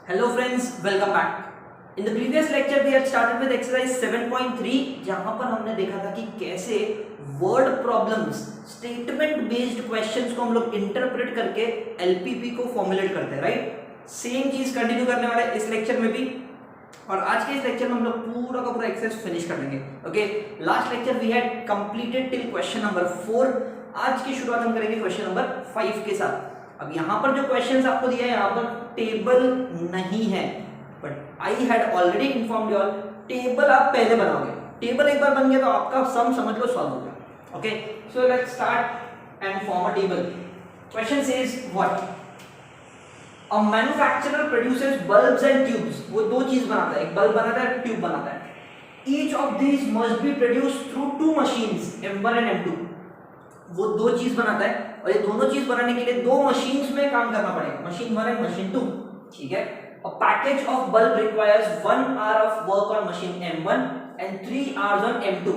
Hello friends, welcome back. In the previous lecture we had started with exercise 7.3 जहां पर हमने देखा था कि कैसे word problems statement based questions को हम लोग इंटरप्रेट करके एलपीपी को फॉर्मुलेट करते हैं, राइट। सेम चीज कंटिन्यू करने वाला है इस लेक्चर में भी, और आज के इस लेक्चर में हम लोग पूरा का पूरा एक्सरसाइज फिनिश कर लेंगे। Okay, last lecture we had completed till question number 4। आज की शुरुआत हम करेंगे क्वेश्चन नंबर 5 के साथ। अब यहाँ पर जो क्वेश्चंस आपको दिया है, यहाँ पर टेबल नहीं है, but I had already informed you all table आप पहले बनाओगे। टेबल एक बार बन गया तो आपका सम समझ लो सॉल्व हो गया। Okay, so let's start and form a table. Question says what a manufacturer produces bulbs and tubes. वो दो चीज बनाता है, एक बल्ब बनाता है, ट्यूब बनाता है। Each of these must be produced through two machines M1 and M2। वो दो चीज बनाता है और ये दोनों चीज बनाने के लिए दो मशीन्स में काम करना पड़ेगा, मशीन 1 एंड मशीन 2। ठीक है, अ package of bulb requires 1 hour of work on machine M1 and 3 hours on M2।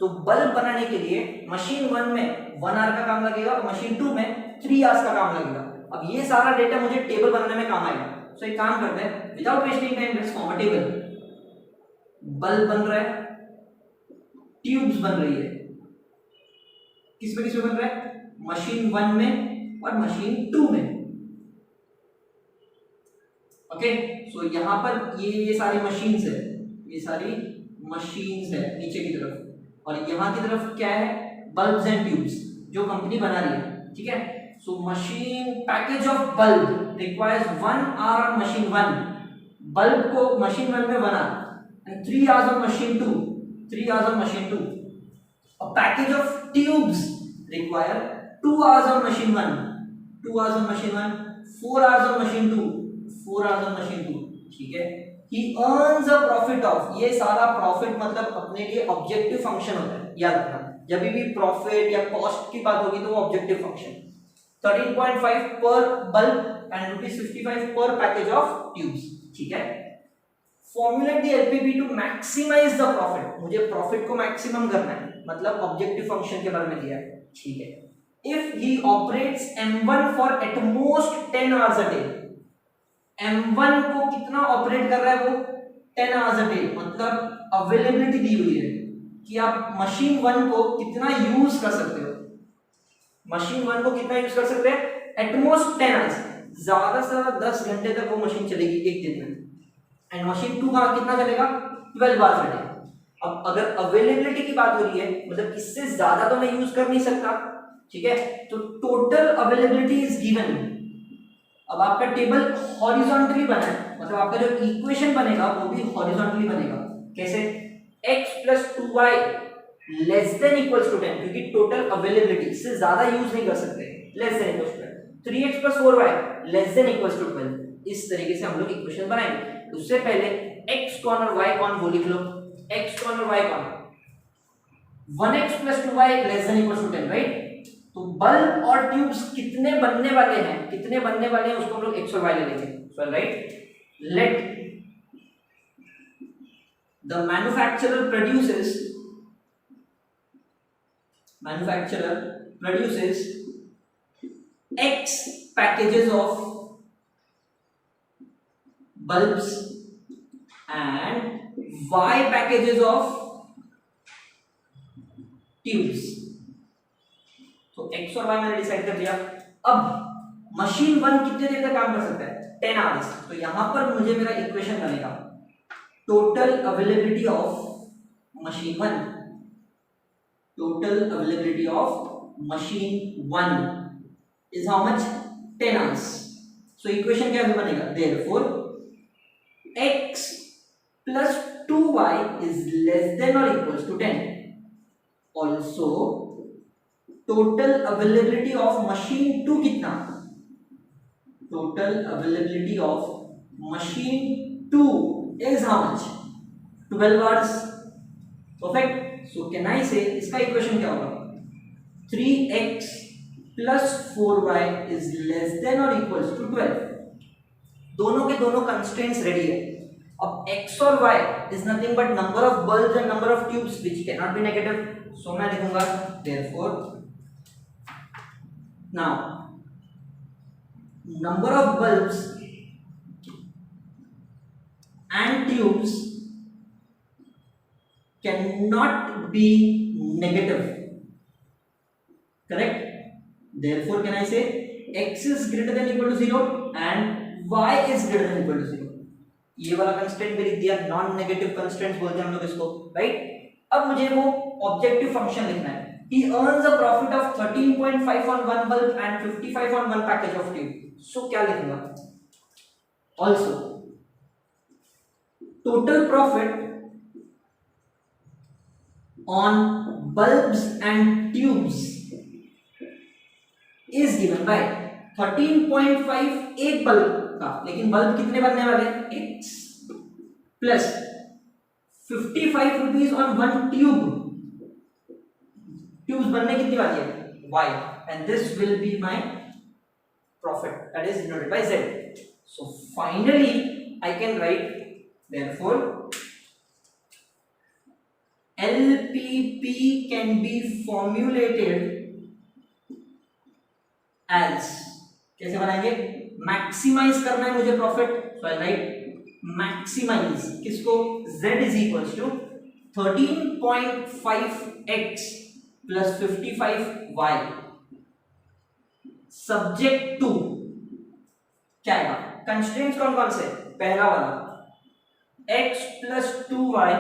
तो बल्ब बनाने के लिए मशीन 1 में 1 आवर का काम लगेगा और मशीन 2 में 3 आवर्स का काम लगेगा। अब ये सारा डेटा मुझे टेबल बनाने में काम आएगा। सो एक काम करते हैं, without wasting time let's form a table. Bulb बन रहा है, ट्यूब्स बन रही है, किसमें बन रहा है? मशीन 1 में और मशीन 2 में। ओके, सो यहां पर ये सारी मशीन्स है, ये सारी मशीन्स है नीचे की तरफ, और यहां की तरफ क्या है? बल्ब्स एंड ट्यूब्स जो कंपनी बना रही है। ठीक है, so machine package of bulb requires 1 hour on machine 1। Bulb को मशीन 1 में बना and 3 hours on machine 2, 3 hours on machine 2। A package of tubes require 2 hours on machine 1, 2 hours on machine 1, 4 hours on machine 2, 4 hours on machine 2। ठीक है, he earns a profit of, ये सारा profit मतलब अपने लिए objective function होता है, याद रखना। जब भी प्रॉफिट या कॉस्ट की बात होगी तो वो ऑब्जेक्टिव फंक्शन। 13.5 पर बल्ब एंड ₹55 पर पैकेज ऑफ ट्यूब्स। ठीक है, formulate the LPP to maximise the profit. मुझे प्रॉफिट को मैक्सिमम करना है, मतलब ऑब्जेक्टिव फंक्शन के बारे में दिया है। ठीक है, if he operates M1 for at most 10 hours a day. M1 को कितना ऑपरेट कर रहा है वो? 10 आवर्स अ डे, मतलब अवेलेबिलिटी दी हुई है कि आप मशीन 1 को कितना यूज कर सकते हो। मशीन 1 को कितना यूज कर सकते हैं? एट मोस्ट 10 आवर्स, ज्यादा से ज्यादा 10 घंटे तक वो मशीन चलेगी एक दिन में। एंड मशीन 2 का कितना चलेगा? 12 आवर्स अ डे। अब अगर अवेलेबिलिटी की बात हो रही है, मतलब इससे ज्यादा तो मैं यूज कर नहीं सकता। ठीक है, तो टोटल अवेलेबिलिटी इज गिवन। अब आपका टेबल हॉरिजॉन्टली बना है, मतलब आपका जो इक्वेशन बनेगा वो भी हॉरिजॉन्टली बनेगा। कैसे? x + 2y less than equals to 10, क्योंकि टोटल अवेलेबिलिटी से ज्यादा यूज नहीं कर सकते। Less than equals to 10, 3x + 4y less than equals to 12। इस तरीके से हम लोग इक्वेशन बनाएंगे। उससे पहले x कौन और y कौन वो लिख लो। x कौन और y कौन? 1x + 2y less than equals to 10, right. तो बल्ब और ट्यूब्स कितने बनने वाले हैं, उसको हम लोग x और y ले लेंगे। So right, let the manufacturer produces x packages of bulbs and y packages of tubes। तो x और y मैंने डिसाइड कर दिया। अब मशीन 1 कितने देर तक काम कर सकता है? 10 आवर्स। तो यहां पर मुझे मेरा इक्वेशन बनेगा, total availability of machine 1, total availability of machine 1 is how much? 10 hours. So equation क्या बनेगा? Therefore x plus 2y is less than or equals to 10. Also, total availability of machine 2 कितना? Total availability of machine 2 is how much? 12 hours. Perfect. So can I say इसका equation क्या होगा? 3x plus 4y is less than or equals to 12. दोनों के दोनों constraints ready है। अब x और y is nothing but number of bulbs and number of tubes which can not be negative. So मैं लिखूंगा therefore now number of bulbs tubes cannot be negative, correct? Therefore can I say x is greater than equal to 0 and y is greater than equal to 0. ये वाला constraint भी लिख दिया, non negative constraints बोलते हैं हम लोग इसको, राइट? अब मुझे वो ऑब्जेक्टिव फंक्शन लिखना है. He earns a profit of 13.5 on one bulb and 55 on one package of tube. So क्या लिखूंगा? Also total profit on bulbs and tubes is given by 13.5 एक बल्ब का, लेकिन बल्ब कितने बनने वाले हैं? x plus 55 rupees on one tube. Tubes बनने कितनी वाली है? y, and this will be my profit, that is denoted by z. So finally I can write, therefore LPP can be formulated as, कैसे बनाएंगे? मैक्सिमाइज करना है मुझे profit, so I write maximise किसको? z is equals to 13.5x plus 55y subject to क्या आएगा? Constraints कौन कौन से? पहला वाला x plus 2y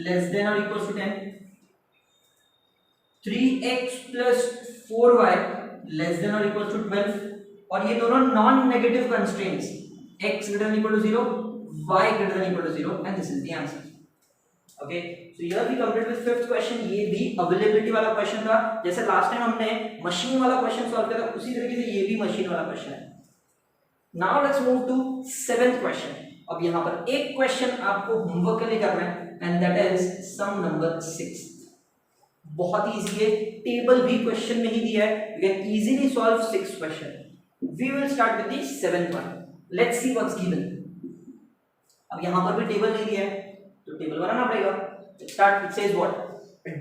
less than और equal to 10, 3x plus 4y less than और इक्वल टू 12, और ये दोनों non negative constraints, x greater than equal to 0, y greater than equal to 0, and this is the answer. Okay, so here we complete with fifth question. ये भी availability वाला question था, जैसे last time हमने machine वाला question solve किया था, उसी तरीके से ये भी मशीन वाला क्वेश्चन है. Now let's move to seventh question. अब यहाँ पर एक क्वेश्चन आपको होमवर्क के लिए करना है, and that is sum number 6. बहुत ही इजी है, टेबल भी क्वेश्चन में ही दिया है, you can easily solve 6 question. We will start with the seventh one. Let's see what's given. अब यहां पर भी टेबल नहीं दिया है, तो टेबल बनाना पड़ेगा. Start, it says what?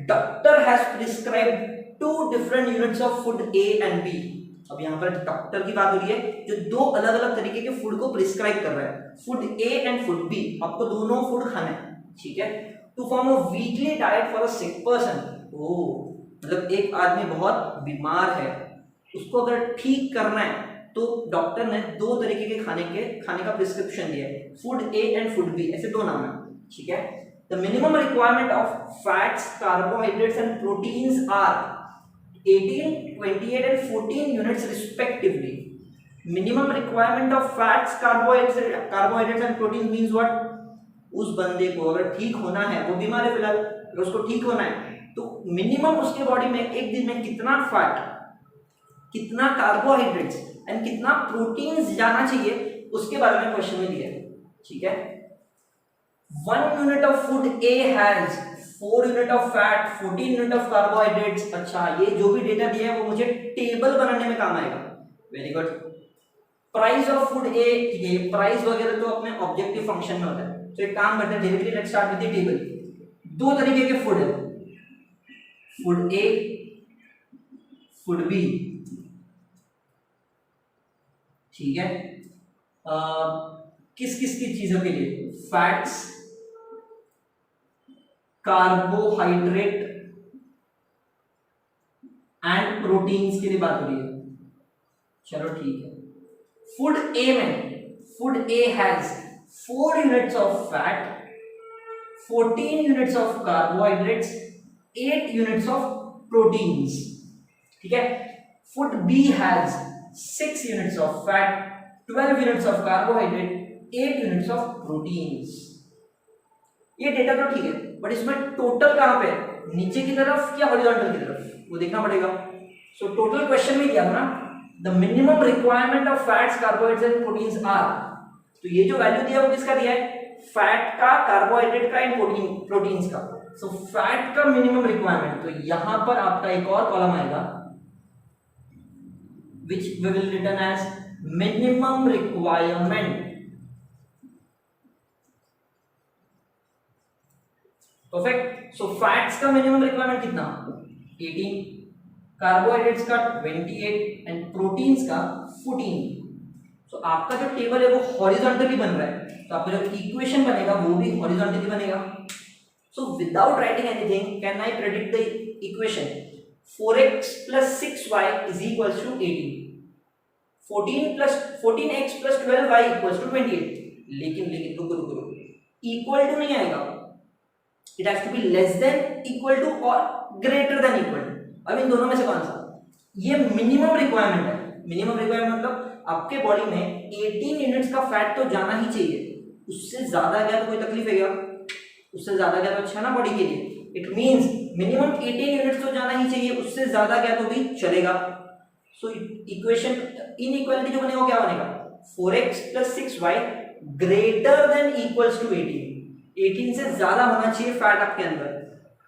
Doctor has prescribed 2 different units of food A and B. अब यहां पर डॉक्टर की बात हो रही है जो 2 अलग-अलग तरीके के फूड को प्रिस्क्राइब कर रहा है, food A and food B. आपको दोनों फूड खाना है, ठीक है? To form a weekly diet for a sick person. मतलब एक आदमी बहुत बीमार है, उसको अगर ठीक करना है तो डॉक्टर ने 2 तरीके के खाने का प्रिस्क्रिप्शन दिया है, food A and food B, ऐसे 2 नाम है, ठीक है? The minimum requirement of fats, carbohydrates and proteins are 18, 28 and 14 units respectively. Minimum requirement of fats, carbohydrates and proteins means what? उस बंदे को अगर ठीक होना है, वो बीमार है फिलहाल, अगर उसको ठीक होना है तो मिनिमम उसके बॉडी में एक दिन में कितना फैट, कितना कार्बोहाइड्रेट्स एंड कितना प्रोटीन्स जाना चाहिए, उसके बारे में क्वेश्चन में दिया है, ठीक है? 1 unit of food A has 4 unit of fat, 14 unit of carbohydrates. अच्छा, ये जो भी डेटा दिया है वो मुझे टेबल बनाने में काम आएगा. Very good. Price of food A, ठीक है, प्राइस वगैरह तो अपने ऑब्जेक्टिव फंक्शन में होता है. तो एक काम करते हैं, directly let's start with the table. 2 तरीके के फूड है, फूड ए, फूड बी, ठीक है? किस किस की चीजों के लिए? फैट्स, कार्बोहाइड्रेट एंड प्रोटीन्स के लिए बात हो रही है. चलो ठीक है. फूड ए में, food A has 4 units of fat, 14 units of carbohydrates, 8 units of proteins, ठीक है? Food B has 6 units of fat, 12 units of carbohydrate, 8 units of proteins. ये डेटा तो ठीक है, बट इसमें टोटल कहां पे है? नीचे की तरफ या हॉरिजॉन्टल की तरफ, वो देखना पड़ेगा. सो टोटल क्वेश्चन में दिया था ना, the minimum requirement of fats, carbohydrates and proteins are. तो ये जो वैल्यू दिया वो किसका दिया है? फैट का, कार्बोहाइड्रेट का एंड प्रोटीन्स का. सो फैट का मिनिमम रिक्वायरमेंट, तो यहां पर आपका एक और कॉलम आएगा which we will written as minimum requirement. Perfect. So fats का minimum requirement कितना? 18, कार्बोहाइड्रेट्स का 28 एंड प्रोटीन्स का 14. तो आपका जो टेबल है वो हॉरिजॉन्टली बन रहा है, तो आपका जो इक्वेशन बनेगा वो भी हॉरिजॉन्टली बनेगा। So without writing anything can I predict the equation 4x plus 6y is equals to 18, 14x plus 12y equals to 28। लेकिन रुको इक्वल टू नहीं आएगा, it has to be less than equal to और greater than equal to. अब इन दोनों में से कौन सा? ये मिनिमम रिक्वायरमेंट है। मिनिमम रिक्वायरमेंट मतलब आपके बॉडी में 18 यूनिट्स का फैट तो जाना ही चाहिए, उससे ज्यादा गया तो कोई तकलीफ है क्या? उससे ज्यादा गया तो अच्छा है ना बॉडी के लिए। इट मींस मिनिमम 18 यूनिट्स तो जाना ही चाहिए, उससे ज्यादा गया तो भी चलेगा। सो इक्वेशन इनइक्वालिटी जो बनेगा क्या बनेगा? 4x plus 6y greater than equals to 18। 18 से ज्यादा होना चाहिए फैट आपके अंदर।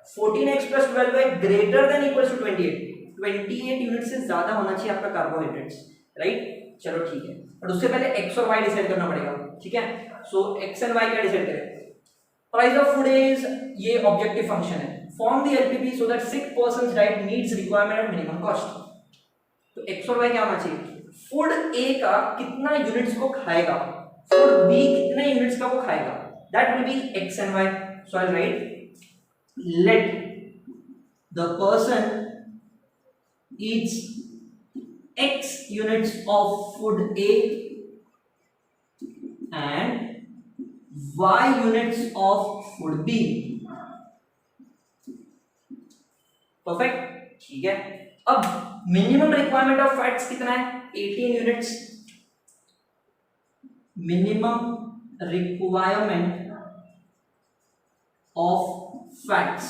14x plus 12y greater than equals to 28। 28 unit से ज्यादा होना चाहिए आपका कार्बोहाइड्रेट्स, राइट? चलो ठीक है, और उससे पहले x और y डिसाइड करना पड़ेगा, ठीक है? सो x एंड y क्या डिसाइड करें? प्राइस ऑफ फूड इज, ये ऑब्जेक्टिव फंक्शन है, form the LPP so that sick persons diet meets requirement at minimum cost. तो x और y क्या होना चाहिए? फूड A का कितना यूनिट्स को खाएगा, फूड B कितने यूनिट्स का वो खाएगा, that will be x and y। So I right let the person eats x units of food A and y units of food B। Perfect, ठीक है। अब मिनिमम रिक्वायरमेंट ऑफ फैट्स कितना है? 18 units. Minimum requirement of fats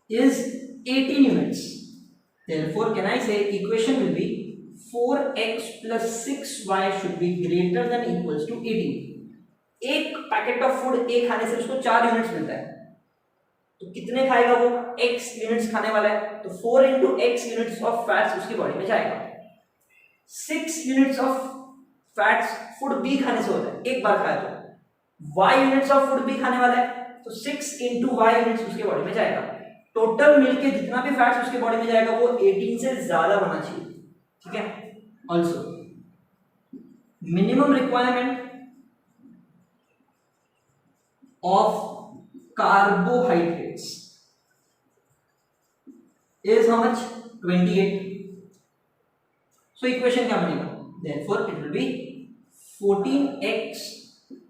is 18 units। Therefore, can I say equation will be 4x plus 6y should be greater than equals to 18। एक packet of food ए खाने से उसको 4 units मिलता है, तो कितने खाएगा वो? x यूनिट्स खाने वाला है, तो 4 into x units of fats उसकी बॉडी में जाएगा। 6 units of fats food B खाने से होता है, एक बार खाया तो। y units of food B खाने वाला है, तो 6 into y यूनिट्स उसके बॉडी में जाएगा। टोटल मिलके जितना भी फैट्स उसके बॉडी में जाएगा वो 18 से ज्यादा होना चाहिए, ठीक है? Also minimum requirement of carbohydrates is how much? 28। So equation क्या बनेगा? Therefore it will be 14x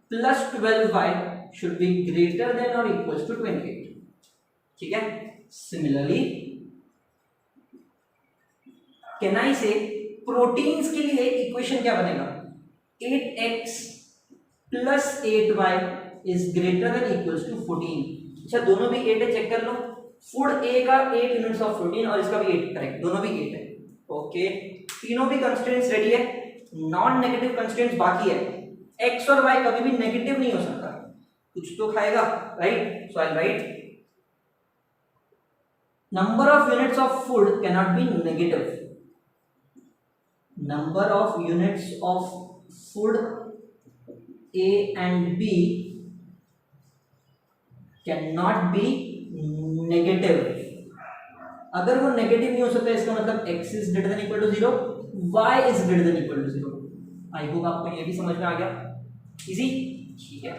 plus 12y should be greater than or equals to 28, ठीक है? Similarly, can I say proteins के लिए इक्वेशन क्या बनेगा? 8x plus 8y is greater than equals to 14। अच्छा, दोनों भी 8 है, चेक कर लो। फूड ए का 8 यूनिट्स ऑफ प्रोटीन और इसका भी 8, करेक्ट, दोनों भी 8 है। ओके, तीनों भी कंस्ट्रेंट्स रेडी है, नॉन नेगेटिव कंस्ट्रेंट्स बाकी है। x और y कभी भी नेगेटिव नहीं हो सकता, कुछ तो खाएगा, right? So I right number of units of food cannot be negative। number of units of food A and B cannot be negative। अगर वो नेगेटिव नहीं हो सकता इसका मतलब x is greater than equal to 0, y is greater than equal to 0। I hope आपको ये भी समझ में आ गया, इजी, ठीक है।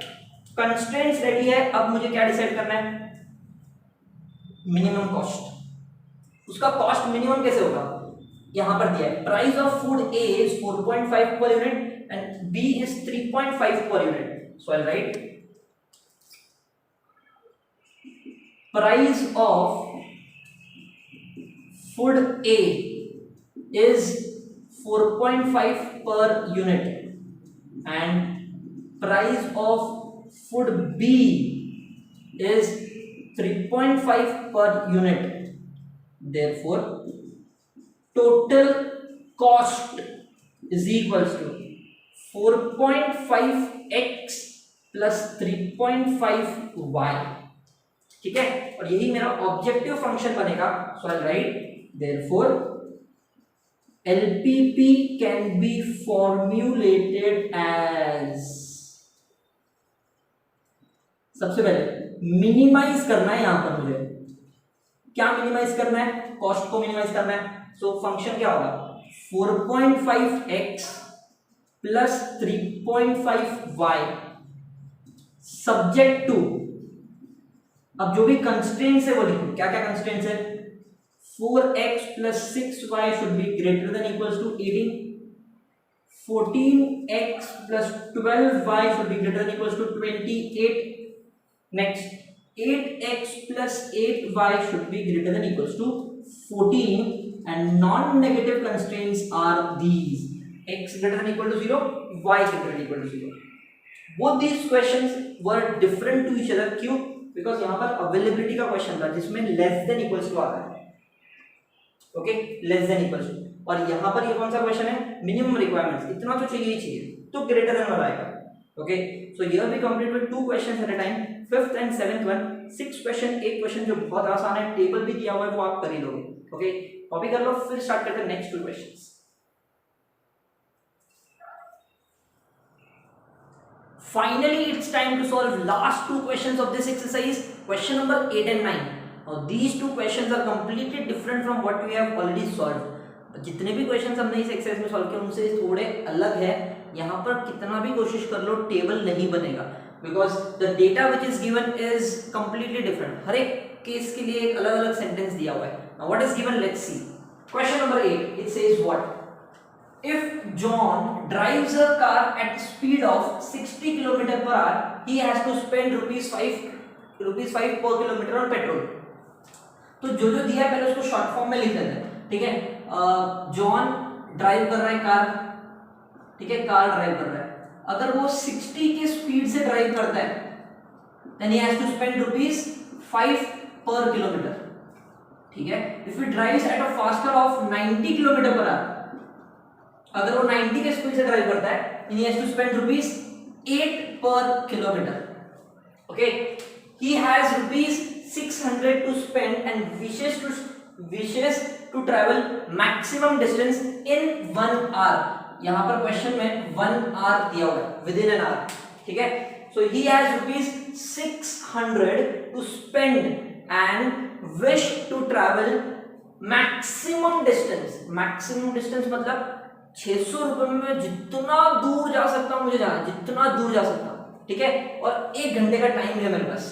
कंस्ट्रेंट्स रेडी है, अब मुझे क्या डिसाइड करना है? Minimum cost. उसका कॉस्ट मिनिमम कैसे होगा? यहां पर दिया है, price of food A is 4.5 per unit and B is 3.5 per unit. So I write price of food A is 4.5 per unit and price of food B is 3.5 per unit। Therefore, total cost is equals to 4.5x plus 3.5y, ठीक है? और यही मेरा objective function बनेगा। सो I right therefore LPP can be formulated as, सबसे पहले minimise करना है, यहां पर मुझे क्या मिनिमाइज करना है? कॉस्ट को मिनिमाइज करना है। सो फंक्शन क्या होगा? 4.5x plus 3.5y subject to, अब जो भी कंस्ट्रेंट्स है वो लिखो। क्या क्या कंस्ट्रेंट्स है? 4x plus 6y should be greater than equals to 18. 14x plus 12y should be greater than equals to 28. Next, 8x plus 8y should be greater than equals to 14, and non-negative constraints are these: x greater than equal to 0, y greater than equal to 0. Both these questions were different to each other. क्यों? Because यहाँ पर availability का question था जिसमें less than equals to आता है, okay, less than equals to, और यहाँ पर ये कौन सा क्वेश्चन है? मिनिमम रिक्वायरमेंट्स, इतना तो चाहिए ही चाहिए, तो ग्रेटर देन वाला आएगा। Okay, so here we complete with 2 questions at a time, 5th and 7th one. 6 question, एक क्वेश्चन जो बहुत आसान है, टेबल भी दिया हुआ है, वो आप कर ही लोगे। ओके, कॉपी कर लो, फिर स्टार्ट करते हैं next 2 questions. Finally, it's time to solve last 2 questions of this exercise, question number 8 and 9. Now, these 2 questions are completely different from what we have already solved. जितने भी क्वेश्चंस हमने इस exercise में solve किए उनसे थोड़े अलग है। यहाँ पर कितना भी कोशिश कर लो टेबल नहीं बनेगा, because the data which is given is completely different. हर एक केस के लिए एक अलग अलग सेंटेंस दिया हुआ है। Now what is given, let's see. Question number 8, it says what? If John drives a car at speed of 60 km per hour, he has to spend rupees 5 per kilometer on petrol. तो जो जो दिया है पहले उसको short form में लिख देते हैं, ठीक है। जॉन ड्राइव कर रहा है कार, ठीक है, कार ड्राइव कर रहा है। अगर वो 60 के स्पीड से ड्राइव करता है, then he has to spend rupees 5 per kilometer, ठीक है। If he drives at a faster of 90 km per hour, अगर वो 90 के स्पीड से ड्राइव करता है, then he has to spend rupees 8 per kilometer. Okay, he has rupees 600 to spend and wishes to travel maximum distance in 1 hour. यहाँ पर question में 1 hour दिया हुआ है, within an hour, ठीक है। So he has rupees 600 to spend and wish to travel maximum distance. Maximum distance मतलब 600 रुपए में जितना दूर जा सकता हूं मुझे जाना, जितना दूर जा सकता हूं, ठीक है। और 1 घंटे का टाइम है मेरे पास,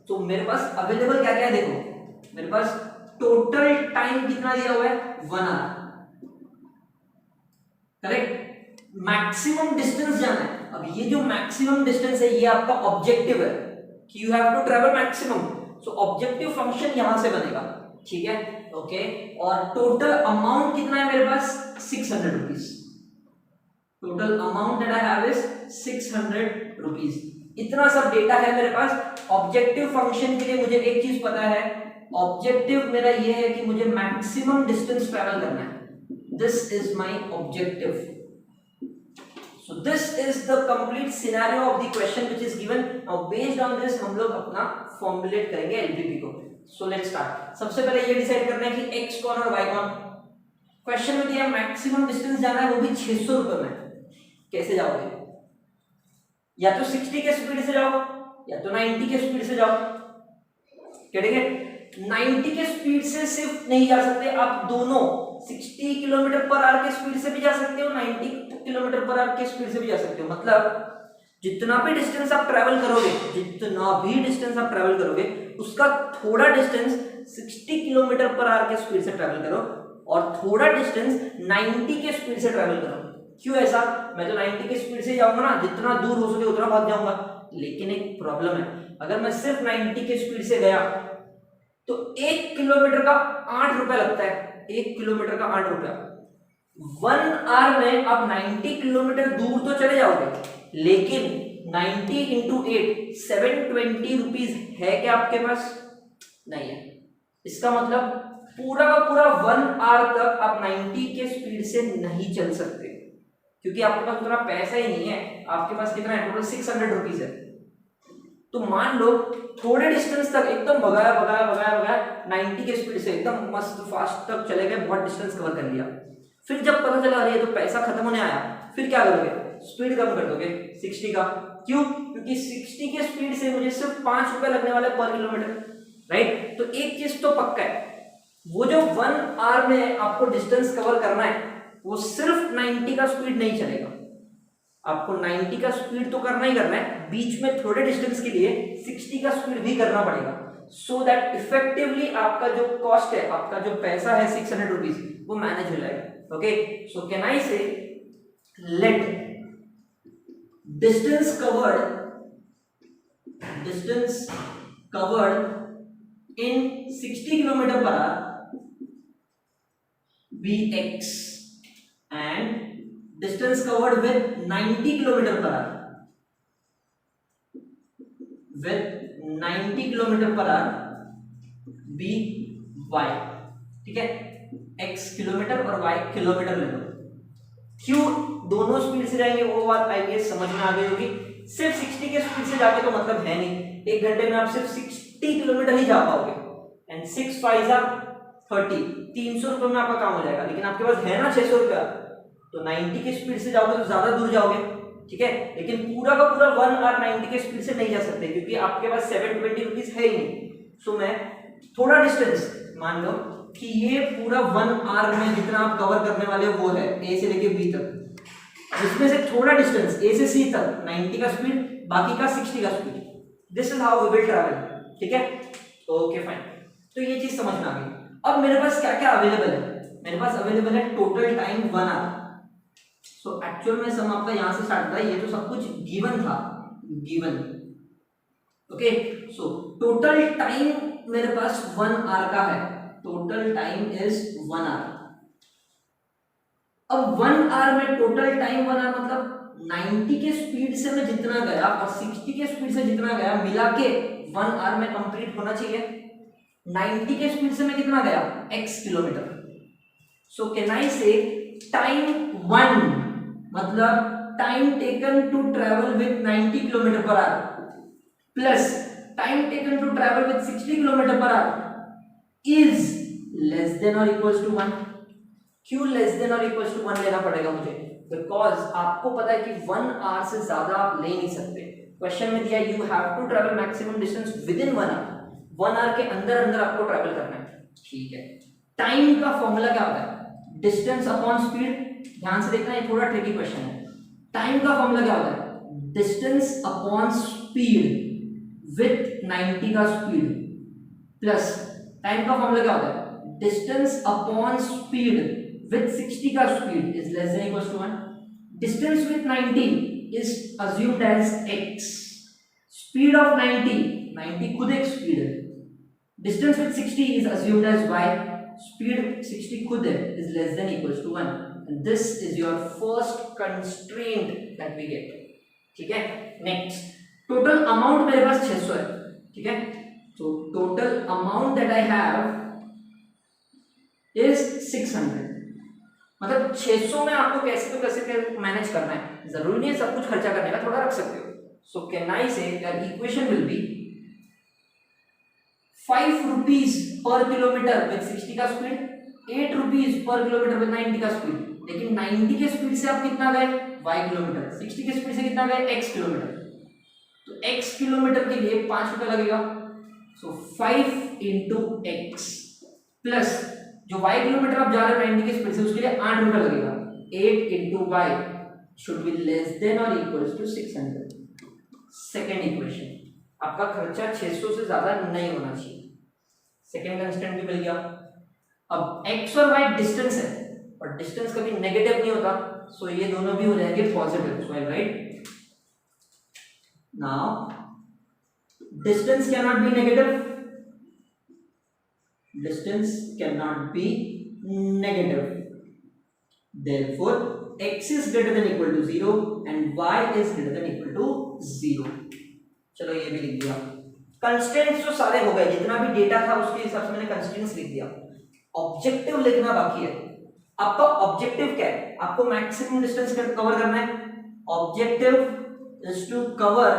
तो मेरे पास अवेलेबल क्या क्या है देखो। मेरे पास टोटल टाइम कितना दिया हुआ है? 1 आवर, करेक्ट। मैक्सिमम डिस्टेंस जाना है। अब ये जो मैक्सिमम डिस्टेंस है ये आपका ऑब्जेक्टिव है कि you have to travel maximum, so objective function यहां से बनेगा, ठीक है, ओके। और टोटल अमाउंट कितना है मेरे पास? 600 rupees. Total amount that I have is 600 rupees. इतना सब डेटा है मेरे पास। ऑब्जेक्टिव फंक्शन के लिए मुझे एक चीज पता है, ऑब्जेक्टिव मेरा ये है कि मुझे मैक्सिमम डिस्टेंस ट्रैवल करना है। This is my objective. So this is the complete scenario of the question which is given. Now based on this हम लोग अपना फॉर्मुलेट करेंगे LPP को। So let's start. सबसे पहले ये डिसाइड करना है कि x कौन और y कौन। क्वेश्चन में दिया मैक्सिमम डिस्टेंस जाना है, वो भी 600 रुपए में। कैसे जाओगे? या तो 60 के स्पीड से जाओ या तो 90 के स्पीड से जाओ, ठीक है। 90 के स्पीड से सिर्फ नहीं जा सकते आप, दोनों 60 किलोमीटर पर आवर के स्पीड से भी जा सकते हो, 90 किलोमीटर पर आवर के स्पीड से भी जा सकते हो। मतलब जितना भी डिस्टेंस आप ट्रैवल करोगे, उसका थोड़ा डिस्टेंस 60 किलोमीटर पर आवर के स्पीड से ट्रैवल करो और थोड़ा डिस्टेंस 90 के स्पीड से ट्रैवल करो। क्यों ऐसा? मैं तो 90 के स्पीड से जाऊंगा ना, जितना दूर हो सके उतना भाग जाऊंगा। लेकिन एक प्रॉब्लम है, अगर मैं सिर्फ 90 के स्पीड से गया तो 1 किलोमीटर का 8 रुपया लगता है। 1 किलोमीटर का 8 रुपया। 1 आवर में आप 90 किलोमीटर दूर तो चले जाओगे, लेकिन 90 इंटू 8 720 रुपीज है क्या आपके पास? नहीं है। इसका मतलब पूरा का पूरा 1 आवर तक आप 90 के स्पीड से नहीं चल सकते, क्योंकि आपके पास उतना पैसा ही नहीं है। आपके पास कितना है? टोटल 600 रुपीज है। तो मान लो थोड़े डिस्टेंस तक एकदम भगाया 90 के स्पीड से एकदम मस्त फास्ट तक चले गए, बहुत डिस्टेंस कवर कर लिया। फिर जब पता चला अरे तो पैसा खत्म होने आया, फिर क्या करोगे? स्पीड कम कर दोगे 60 का। क्यों? क्योंकि 60 के स्पीड से मुझे सिर्फ 5 रुपए लगने वाले पर किलोमीटर, राइट। तो एक चीज तो पक्का है, वो जो 1 आवर में आपको डिस्टेंस कवर करना है वो सिर्फ 90 का स्पीड नहीं चलेगा, आपको 90 का स्पीड तो करना ही करना है, बीच में थोड़े डिस्टेंस के लिए 60 का स्पीड भी करना पड़ेगा, सो दैट इफेक्टिवली आपका जो कॉस्ट है, आपका जो पैसा है 600 रुपीज, वो मैनेज हो जाएगा। Okay, so can I say let distance covered in 60 kilometer per hour be x and distance covered with 90 kilometer per hour be y। ठीक है, x किलोमीटर और y किलोमीटर ले लो। क्यों दोनों स्पीड से जाएंगे वो बात आई गेस समझ में आ गई होगी। सिर्फ 60 के स्पीड से जाके तो मतलब है नहीं, एक घंटे में आप सिर्फ 60 किलोमीटर ही जा पाओगे, एंड 6 5 30, 300 रुपए में आपका काम हो जाएगा। लेकिन आपके पास है ना 600 रुपया, तो 90 की स्पीड से जाओगे तो ज्यादा दूर जाओगे, ठीक है। लेकिन पूरा का पूरा 1 आवर 90 की स्पीड से नहीं जा सकते, क्योंकि आपके पास 720 रुपीज है ही नहीं। सो मैं थोड़ा डिस्टेंस मान लो कि ये पूरा 1 आवर में जितना आप कवर करने वाले हो वो है ए से लेके बी तक, जिसमें से थोड़ा डिस्टेंस ए से सी तक 90 का स्पीड, बाकी का 60 का speed. This is how we will travel, ठीक है। ओके फाइन, तो ये चीज समझ में आ गई। अब मेरे पास क्या क्या अवेलेबल है, मेरे पास अवेलेबल है total time 1 hour. So actual में सम आपका यहां से स्टार्ट था, ये तो सब कुछ गिवन था, given. Okay, so total time मेरे पास 1 आवर का है, टोटल टाइम इज 1 आवर। अब 1 आवर में टोटल टाइम 1 आवर मतलब 90 के स्पीड से मैं जितना गया और 60 के स्पीड से जितना गया मिला के 1 आवर में कंप्लीट होना चाहिए। 90 के स्पीड से मैं कितना गया x kilometre. So can I say time 1 मतलब time taken to travel with 90 kilometre per hour plus time taken to travel with 60 kilometre per hour is less than और इक्वल्स टू 1। क्यों लेस देन और equals to 1 लेना पड़ेगा मुझे? Because आपको पता है कि 1 आवर से ज्यादा आप ले नहीं सकते। क्वेश्चन में दिया you have to travel maximum distance within 1 hour, 1 hour के अंदर अंदर आपको ट्रैवल करना है, ठीक है। टाइम का फॉर्मूला क्या होता है? Distance upon speed. ध्यान से देखना, ये थोड़ा ट्रिकी क्वेश्चन है। टाइम का फॉर्मूला क्या होता है? डिस्टेंस अपॉन स्पीड विथ 90 का स्पीड प्लस टाइम का फॉर्मूला क्या होता है? डिस्टेंस अपॉन स्पीड with 60 का speed is less than equals to 1. Distance with 90 is assumed as x. Speed of 90 खुद एक speed है. Distance with 60 is assumed as y. Speed 60 खुद है is less than equals to 1. And this is your first constraint that we get. ठीक है? Next, total amount मेरे पास 600 है, ठीक है? So total amount that I have is 600. मतलब 600 में आपको कैसे तो कैसे मैनेज करना है, जरूरी नहीं है सब कुछ खर्चा करने का, थोड़ा रख सकते हो। सो can I say that equation will be 5 rupees per kilometre with 60 का speed, 8 rupees per kilometre with 90 का स्पीड। लेकिन 90 के स्पीड से आप कितना गए? y kilometre. 60 के स्पीड से कितना गए? x kilometre. तो x किलोमीटर के लिए 5 रुपए लगेगा। सो 5 इंटू एक्स प्लस जो y किलोमीटर आप जा रहे हो 90 की स्पीड से, उसके लिए 8 रुपए लगेगा। 8 into Y should be less than और इक्वल्स टू 600। सेकेंड इक्वेशन, आपका खर्चा 600 से ज्यादा नहीं होना चाहिए। सेकेंड कंस्टेंट भी मिल गया। अब x और y डिस्टेंस है, और डिस्टेंस कभी नेगेटिव नहीं होता, सो ये दोनों भी हो जाएंगे positive. So I right now distance can not be negative, distance cannot be negative, therefore x is greater than equal to 0 and y is greater than equal to 0। चलो ये भी लिख दिया। कंस्ट्रेंट्स तो सारे हो गए, जितना भी डेटा था उसके हिसाब से मैंने कंस्ट्रेंट्स लिख दिया। ऑब्जेक्टिव लिखना बाकी है। आपका ऑब्जेक्टिव क्या है? आपको मैक्सिमम डिस्टेंस कवर करना है। Objective is to cover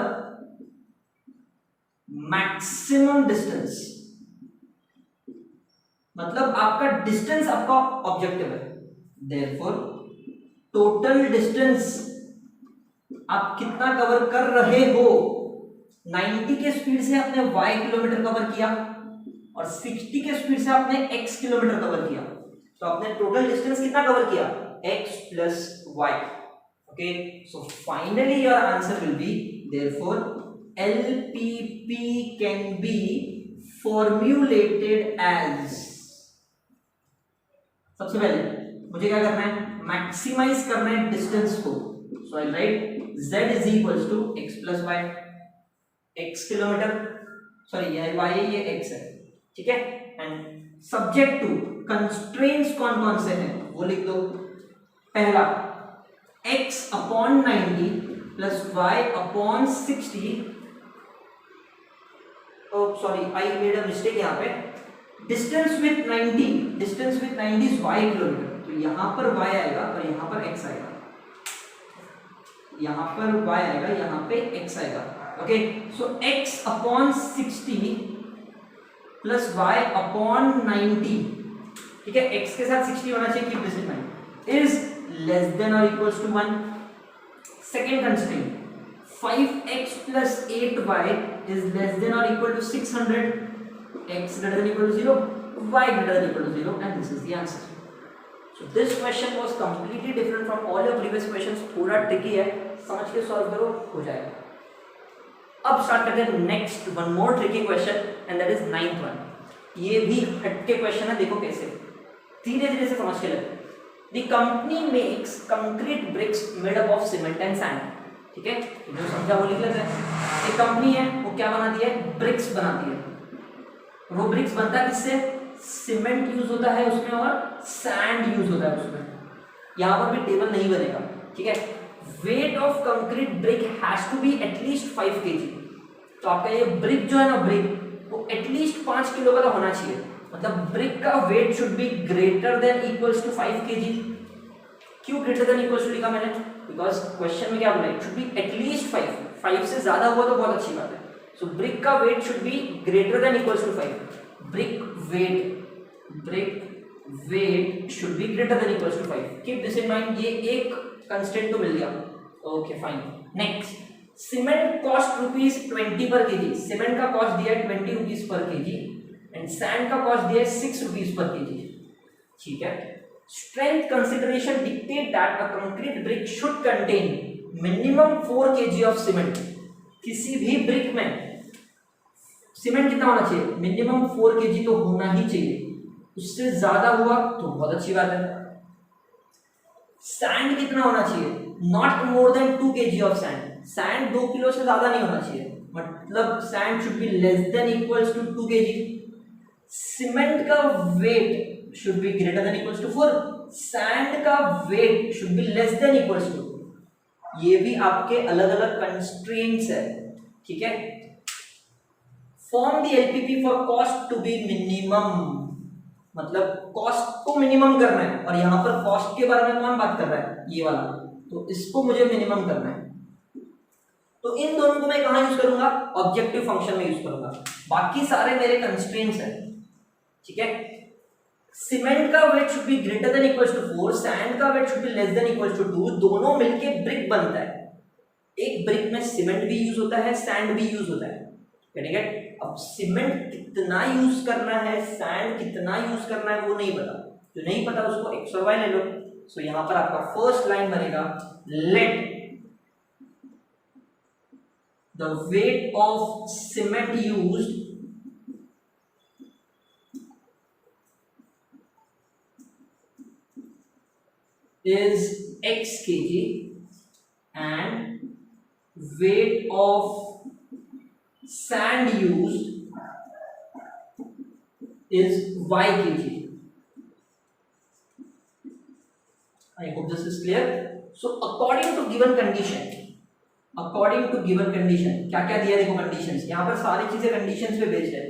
maximum distance, मतलब आपका डिस्टेंस आपका ऑब्जेक्टिव है। देयरफॉर टोटल डिस्टेंस आप कितना कवर कर रहे हो? 90 के स्पीड से आपने y किलोमीटर कवर किया और 60 के स्पीड से आपने x किलोमीटर कवर किया, तो आपने टोटल डिस्टेंस कितना कवर किया? x plus y। Okay, so finally your answer will be, therefore LPP can be formulated as, सबसे पहले मुझे क्या करना है, मैक्सिमाइज करना है डिस्टेंस को. So I write z is equals to x plus y, x kilometre, sorry ये y है ये x है, ठीक है. एंड सब्जेक्ट टू कंस्ट्रेंट्स कौन कौन से हैं वो लिख दो. पहला x upon 90 plus y upon 60. Sorry I made a mistake यहाँ पे. Distance with 90, distance with 90 is y kilometre, तो यहाँ पर y आएगा और यहाँ पर x आएगा, यहाँ पर y आएगा, यहाँ पे x आएगा. Okay, so x upon 60 plus y upon 90, ठीक है. x के साथ 60 होना चाहिए, keep this in mind, is less than और equals to 1. Second constraint 5x plus 8y is less than और equal to 600. x greater than equal to 0, y greater than equal to 0, and this is the answer. So this question was completely different from all your previous questions. थोड़ा tricky है, समझ के solve करो, हो जाएगा. अब start करते हैं next one more tricky question, and that is 9th one. ये भी हटके क्वेश्चन है, देखो कैसे धीरे धीरे से समझ के लगे. The company makes concrete bricks made up of cement and sand. ठीक है, जो समझा वो लिख लेते हैं. एक कंपनी है, वो क्या बनाती है, ब्रिक्स बनाती है. वो ब्रिक्स बनता है किससे, सीमेंट यूज होता है उसमें और सैंड यूज होता है उसमें. यहां पर भी टेबल नहीं बनेगा, ठीक है. Weight of concrete brick has to be at least 5 kg. तो आपका ये ब्रिक जो है ना, ब्रिक वो एटलीस्ट 5 किलो का होना चाहिए. मतलब ब्रिक का weight should be greater than equals to 5 kg. क्यों ग्रेटर देन इक्वल्स टू लिखा मैंने, बिकॉज क्वेश्चन में क्या बोला है, शुड बी एटलीस्ट 5 से ज्यादा हुआ तो बहुत अच्छी बात है. So brick का weight should be greater than equals to 5. Brick weight should be greater than equals to 5. Keep this in mind. ये एक constraint तो मिल गया. Okay, fine. Next, cement cost ₹20 per kg. Cement का cost दिया है 20 rupees per kg and sand का cost दिया है 6 rupees per kg. ठीक है. Strength consideration dictate that a concrete brick should contain minimum 4 kg of cement. किसी भी ब्रिक में सीमेंट कितना होना चाहिए, मिनिमम 4 kg तो होना ही चाहिए. उससे ज्यादा हुआ तो बहुत अच्छी बात है. सैंड कितना होना चाहिए, not more than 2 kg of sand. Sand 2 kilo से ज्यादा नहीं होना चाहिए, मतलब sand should be less than equals to 2 kg. Cement का weight should be greater than equals to 4. Sand का weight should be less than equals to. ये भी आपके अलग अलग कंस्ट्रेंट्स है, ठीक है. Form the LPP for cost to be minimum, मतलब कॉस्ट को मिनिमम करना है. और यहां पर कॉस्ट के बारे में कौन बात कर रहा है, ये वाला. तो इसको मुझे मिनिमम करना है. तो इन दोनों को मैं कहां यूज करूंगा, ऑब्जेक्टिव फंक्शन में यूज करूंगा. बाकी सारे मेरे कंस्ट्रेंट्स हैं, ठीक है. सीमेंट का weight should be greater than equals to 4, sand का weight should be less than equals to 2. दोनों मिलके ब्रिक बनता है. एक ब्रिक में सीमेंट भी यूज होता है, सैंड भी यूज होता है. ठीक है. अब सीमेंट कितना यूज करना है, सैंड कितना यूज करना है, वो नहीं पता. जो नहीं पता उसको एक्स और वाई ले लो. सो यहां पर आपका फर्स्ट लाइन बनेगा, let the weight of cement used is x kg and weight of sand used is y kg. I hope this is clear. So according to given condition, क्या क्या दिया, देखो कंडीशंस. यहां पर सारी चीजें कंडीशंस पे बेस्ड है.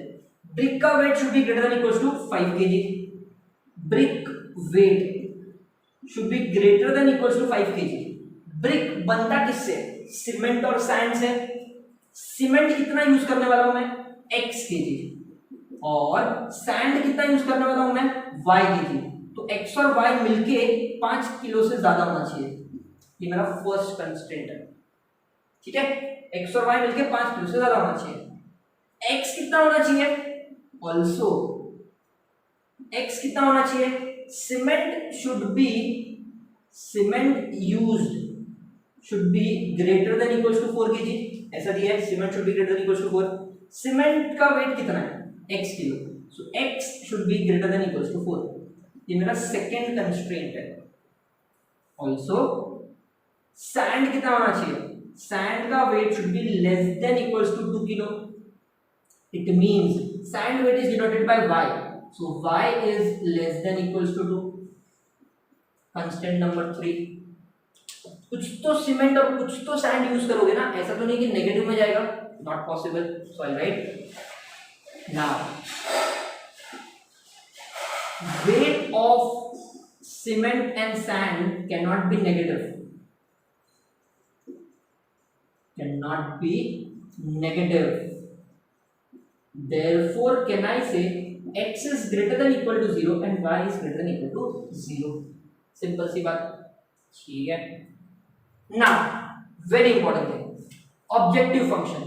ब्रिक का weight should be greater than equals to 5 kg. Brick weight should be greater than equals to 5 kg. Brick बनता किससे, सीमेंट और सैंड से. सीमेंट कितना यूज करने वाला हूं मैं, x kg, और सैंड कितना यूज करने वाला हूं मैं, y kg. तो x और y मिलके 5 किलो से ज्यादा होना चाहिए. ये मेरा फर्स्ट कंस्ट्रेंट है, ठीक है. x और y मिलके 5 किलो से ज्यादा होना चाहिए. x कितना होना चाहिए, ऑल्सो x कितना होना चाहिए, cement used should be greater than equals to 4 kg, ऐसा दिया है cement should be greater than equals to 4। Cement का वेट कितना है x kilo, so x should be greater than equals to 4, ये मेरा सेकेंड कंस्ट्रेंट है। ऑल्सो सैंड कितना होना चाहिए, सैंड का weight should be less than equals to 2 kilo, it means sand weight is denoted by y, so y is less than equals to 2। Constant number 3, कुछ तो cement और कुछ तो सैंड यूज करोगे ना, ऐसा तो नहीं कि नेगेटिव में जाएगा, not possible, so I right now weight of cement and sand cannot be negative, cannot be negative, therefore can I say x is greater than equal to 0 and y is greater than equal to 0, simple सी बात, ठीक है। Now very important thing, objective function,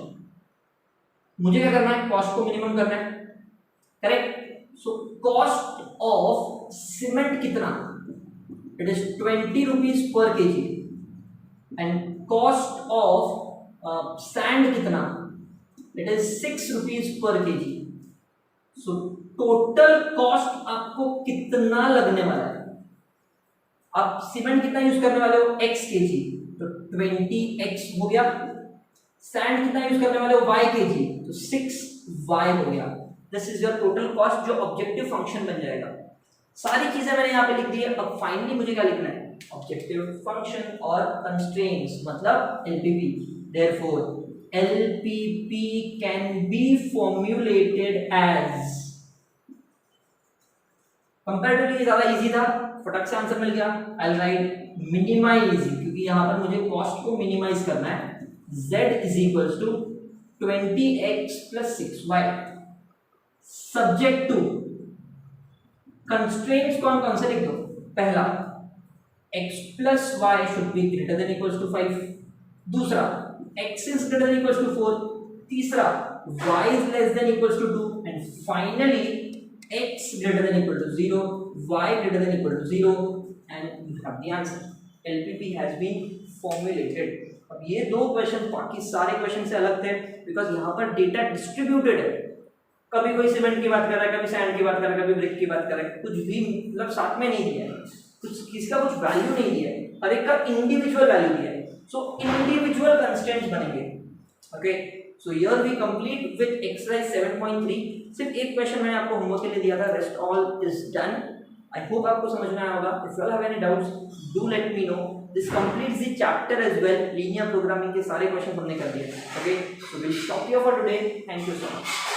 मुझे क्या करना है, cost को minimum करना है, correct. So cost of cement कितना, it is 20 rupees per kg, and cost of sand कितना, it is 6 rupees per kg. So total cost आपको कितना लगने वाला है, आप सीमेंट कितना यूज करने वाले हो, x केजी, तो 20x हो गया, सैंड कितना यूज करने वाले हो, y केजी, तो 6y हो गया। This is your total cost, जो ऑब्जेक्टिव फंक्शन बन जाएगा। सारी चीजें मैंने यहाँ पे लिख दी है। अब फाइनली मुझे क्या लिखना है, ऑब्जेक्टिव फंक्शन और कंस्ट्रेंट्स, मतलब LPP. Therefore LPP can be formulated as, comparatively ज्यादा इजी था, फटक से आंसर मिल गया। आई राइट मिनिमाइज, क्योंकि यहां पर मुझे कॉस्ट को मिनिमाइज करना है। z is equals to 20x plus 6y, subject to constraints कौन कौन से लिख दो, पहला x plus y should be greater than equals to 5, दूसरा x is greater than equals to 4, तीसरा y is less than equals to 2, and finally x greater than equal to 0, y greater than equal to 0, and you have the answer. LPP has been formulated. अब ये दो question बाकी सारे question से अलग थे, because यहाँ पर डेटा डिस्ट्रीब्यूटेड है। कभी कोई सीमेंट की बात कर रहा है, कभी सैंड की बात कर रहा है, कभी ब्रिक की बात कर रहा है, कुछ भी मतलब साथ में नहीं दिया है, कुछ किसका कुछ वैल्यू नहीं दिया है, हर एक का इंडिविजुअल वैल्यू दिया है। सो इंडिविजुअल कंस्ट्रेंट्स बनेंगे। Okay, so here we complete with exercise 7.3। सिर्फ एक क्वेश्चन मैंने आपको होमवर्क के लिए दिया था, rest all is done. I hope आपको समझ में आया होगा। If you have any doubts do let me know. This completes the chapter as well. Linear programming के सारे क्वेश्चन हमने कर दिए। Okay, so will stop here for today. Thank you so much.